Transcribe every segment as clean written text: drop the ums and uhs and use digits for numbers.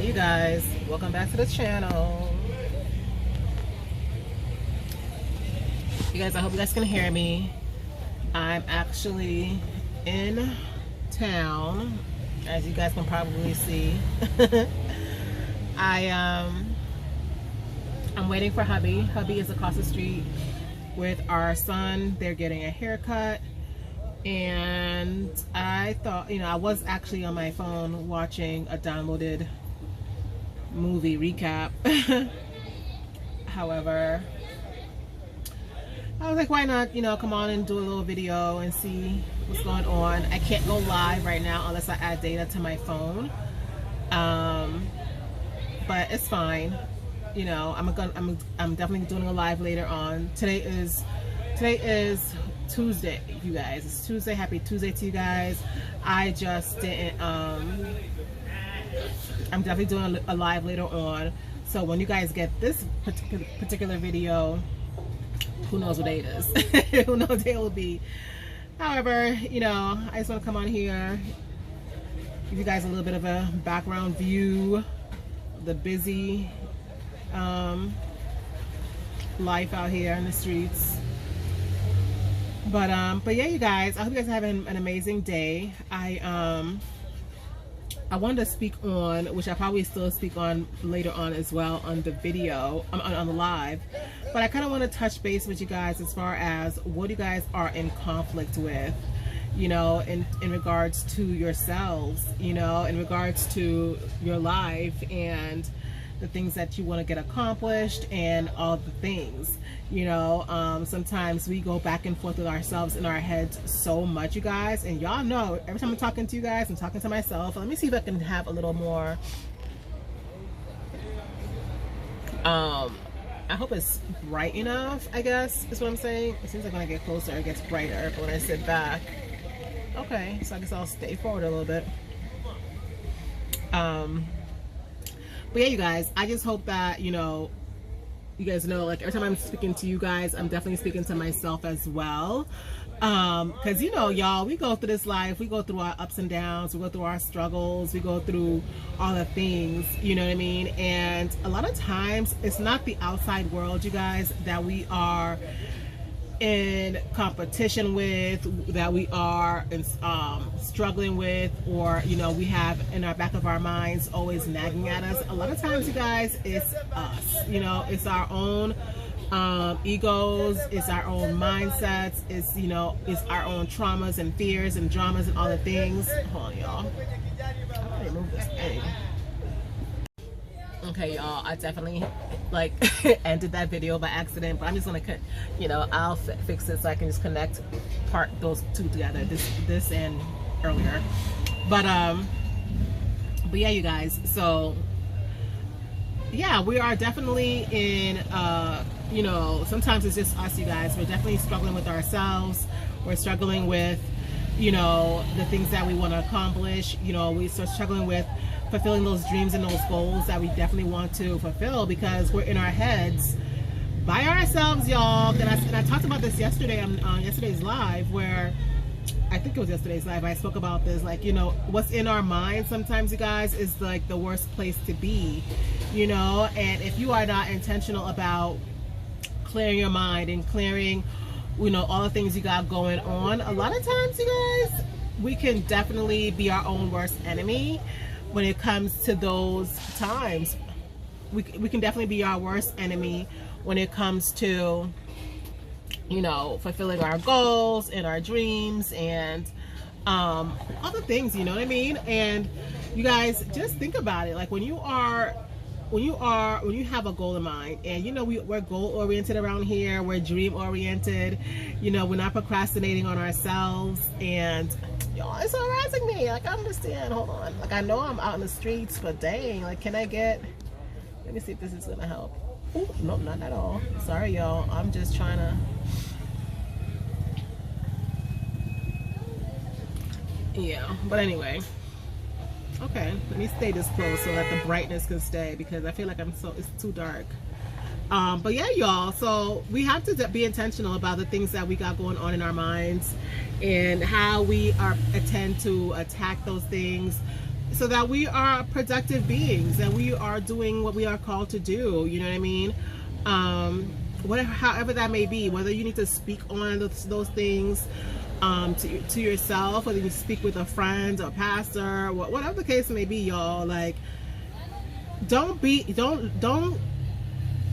Hey you guys, welcome back to the channel. You guys, I hope you guys can hear me. I'm actually in town, as you guys can probably see. I'm waiting for hubby. Hubby is across the street with our son. They're getting a haircut. And I thought, I was actually on my phone watching a downloaded movie recap. However, I was like, why not, come on and do a little video and see what's going on. I can't go live right now unless I add data to my phone. But it's fine. I'm definitely doing a live later on. Today is Tuesday, you guys. It's Tuesday. Happy Tuesday to you guys. I just didn't I'm definitely doing a live later on, so when you guys get this particular video, who knows what day it is. Who knows what day it will be. However, I just want to come on here, give you guys a little bit of a background view of the busy life out here in the streets. But yeah, you guys, I hope you guys are having an amazing day. I wanted to speak on, which I probably still speak on later on as well on the video, on the live, but I kind of want to touch base with you guys as far as what you guys are in conflict with, in regards to yourselves, in regards to your life and the things that you want to get accomplished and all the things. Sometimes we go back and forth with ourselves in our heads so much, you guys, and y'all know every time I'm talking to you guys, I'm talking to myself. Let me see if I can have a little more I hope it's bright enough, I guess is what I'm saying. It seems like when I get closer it gets brighter, but when I sit back, okay, so I guess I'll stay forward a little bit. But yeah, you guys, I just hope that, you guys know, like, every time I'm speaking to you guys, I'm definitely speaking to myself as well. Because, y'all, we go through this life, we go through our ups and downs, we go through our struggles, we go through all the things, you know what I mean? And a lot of times, it's not the outside world, you guys, that we are in competition with, that we are struggling with, or we have in our back of our minds always nagging at us. A lot of times, you guys, it's us. It's our own egos, it's our own mindsets, it's it's our own traumas and fears and dramas and all the things. Hold on, y'all. How do I remove this thing? Okay, y'all, I definitely ended that video by accident, but I'm just gonna I'll fix it so I can just connect those two together, this and earlier. But yeah, you guys, so yeah, we are definitely in sometimes it's just us, you guys. We're definitely struggling with ourselves. We're struggling with the things that we want to accomplish. We start struggling with fulfilling those dreams and those goals that we definitely want to fulfill, because we're in our heads by ourselves, y'all. And I talked about this yesterday on yesterday's live, where I think it was yesterday's live, I spoke about this, what's in our mind sometimes, you guys, is like the worst place to be, and if you are not intentional about clearing your mind and clearing all the things you got going on, a lot of times, you guys, we can definitely be our own worst enemy. When it comes to those times, we can definitely be our worst enemy when it comes to fulfilling our goals and our dreams and other things, you know what I mean? And you guys, just think about it. Like, when you have a goal in mind, and we're goal oriented around here, we're dream oriented, we're not procrastinating on ourselves, and y'all, it's harassing me. Like, I understand. Hold on. Like, I know I'm out in the streets, but dang, like, can I get, let me see if this is gonna help. Ooh, no, not at all. Sorry, y'all. I'm just trying to, yeah, but anyway, okay, let me stay this close so that the brightness can stay, because I feel like it's too dark. But yeah, y'all, so we have to be intentional about the things that we got going on in our minds and how we intend to attack those things, so that we are productive beings and we are doing what we are called to do. You know what I mean? Whatever, however that may be, whether you need to speak on those things to yourself, whether you speak with a friend or pastor, whatever the case may be, y'all, like, don't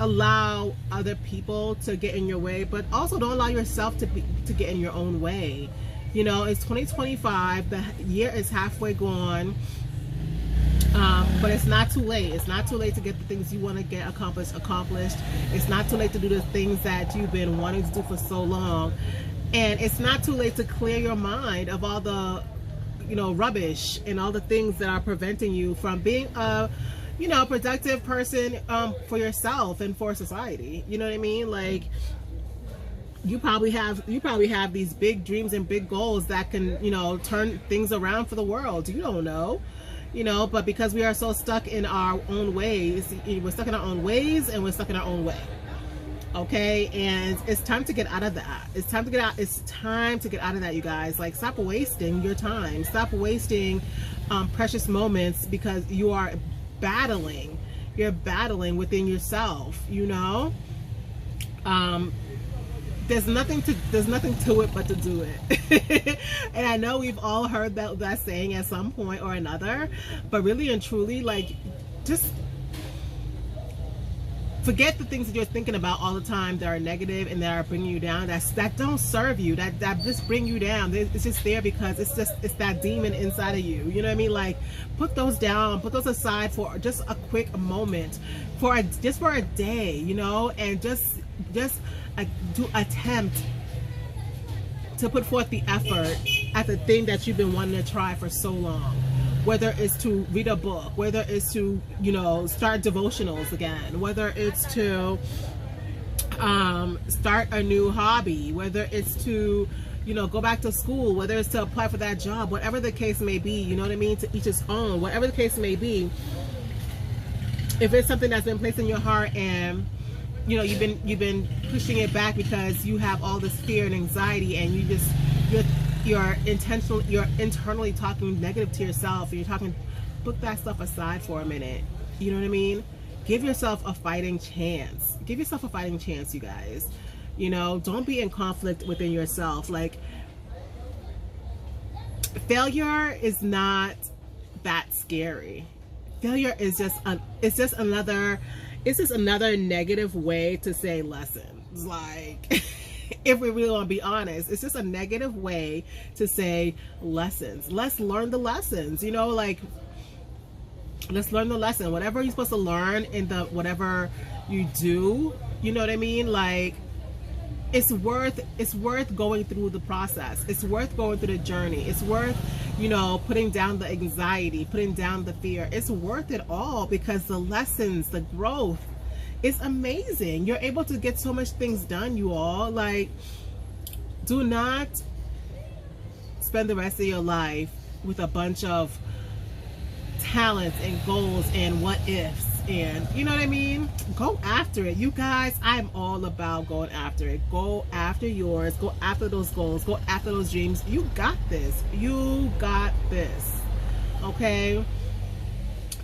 allow other people to get in your way, but also don't allow yourself to get in your own way. You know, it's 2025, the year is halfway gone, but it's not too late. It's not too late to get the things you want to get accomplished. It's not too late to do the things that you've been wanting to do for so long, and it's not too late to clear your mind of all the, you know, rubbish and all the things that are preventing you from being a, you know, productive person for yourself and for society. You know what I mean? Like, you probably have these big dreams and big goals that can, you know, turn things around for the world. You don't know, you know, but because we are so stuck in our own ways, we're stuck in our own ways and we're stuck in our own way. Okay, and it's time to get out of that. It's time to get out. It's time to get out of that, you guys. Like, stop wasting your time. Stop wasting precious moments because you are battling. You're battling within yourself. You know, there's nothing to it but to do it. And I know we've all heard that saying at some point or another, but really and truly, like, just forget the things that you're thinking about all the time that are negative and that are bringing you down, that don't serve you, that just bring you down. It's just there because it's that demon inside of you. You know what I mean? Like, put those down, put those aside for just a quick moment, just for a day, you know, and just do attempt to put forth the effort at the thing that you've been wanting to try for so long. Whether it's to read a book, whether it's to, you know, start devotionals again, whether it's to start a new hobby, whether it's to, you know, go back to school, whether it's to apply for that job, whatever the case may be, you know what I mean? To each his own, whatever the case may be. If it's something that's been placed in your heart and, you know, you've been pushing it back because you have all this fear and anxiety, and you're internally talking negative to yourself, and put that stuff aside for a minute. You know what I mean? Give yourself a fighting chance. Give yourself a fighting chance, you guys. You know, don't be in conflict within yourself. Like, failure is not that scary. Failure is just another negative way to say lessons. Like, if we really want to be honest, it's just a negative way to say lessons. Let's learn the lessons, you know, like, let's learn the lesson. Whatever you're supposed to learn in whatever you do, you know what I mean? Like, it's worth going through the process. It's worth going through the journey. It's worth, you know, putting down the anxiety, putting down the fear. It's worth it all because the lessons, the growth, it's amazing. You're able to get so much things done, you all. Like, do not spend the rest of your life with a bunch of talents and goals and what ifs, and you know what I mean? Go after it, you guys. I'm all about going after it. Go after yours. Go after those goals. Go after those dreams. You got this. You got this. Okay?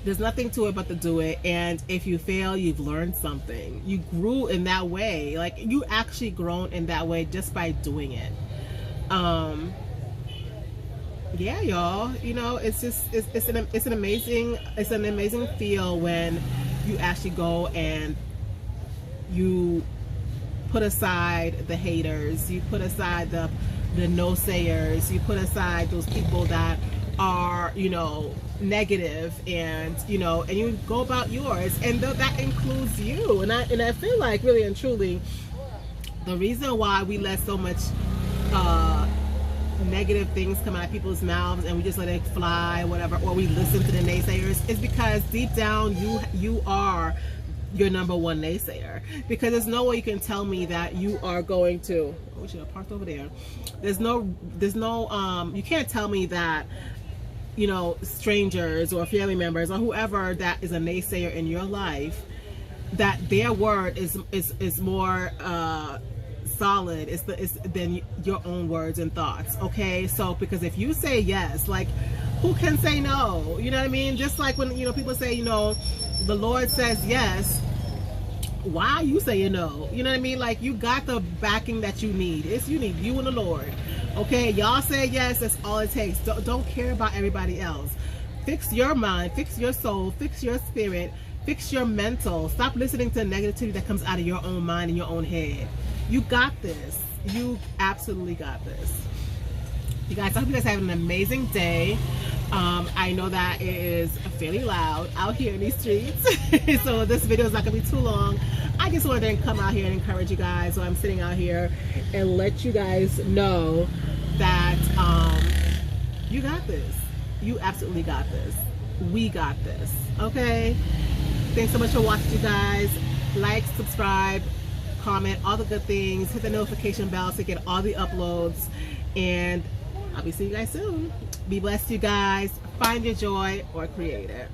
There's nothing to it but to do it. And if you fail, you've learned something. You grew in that way. Like, you actually grown in that way just by doing it. Yeah, y'all. You know, it's just it's an amazing feel when you actually go and you put aside the haters, you put aside the no-sayers, you put aside those people that are, you know, negative, and you know, and you go about yours, and that includes you. And I feel like, really and truly, the reason why we let so much negative things come out of people's mouths and we just let it fly, whatever, or we listen to the naysayers, is because deep down you are your number one naysayer. Because there's no way you can tell me that you are going to, oh, we should have parked over there. There's no you can't tell me that, you know, strangers or family members or whoever that is a naysayer in your life, that their word is more solid than your own words and thoughts. Okay, so because if you say yes, like, who can say no? You know what I mean? Just like when, you know, people say, you know, the Lord says yes, why are you saying no? You know what I mean? Like, you got the backing that you need. It's you need you and the Lord. Okay, y'all say yes, that's all it takes. Don't care about everybody else. Fix your mind, fix your soul, fix your spirit, fix your mental. Stop listening to negativity that comes out of your own mind and your own head. You got this. You absolutely got this. You guys, I hope you guys have an amazing day. I know that it is fairly loud out here in these streets, so this video is not going to be too long. I just wanted to come out here and encourage you guys while I'm sitting out here and let you guys know that you got this. You absolutely got this. We got this. Okay? Thanks so much for watching, you guys. Like, subscribe, comment, all the good things. Hit the notification bell to get all the uploads. And I'll be seeing you guys soon. Be blessed, you guys. Find your joy or create it.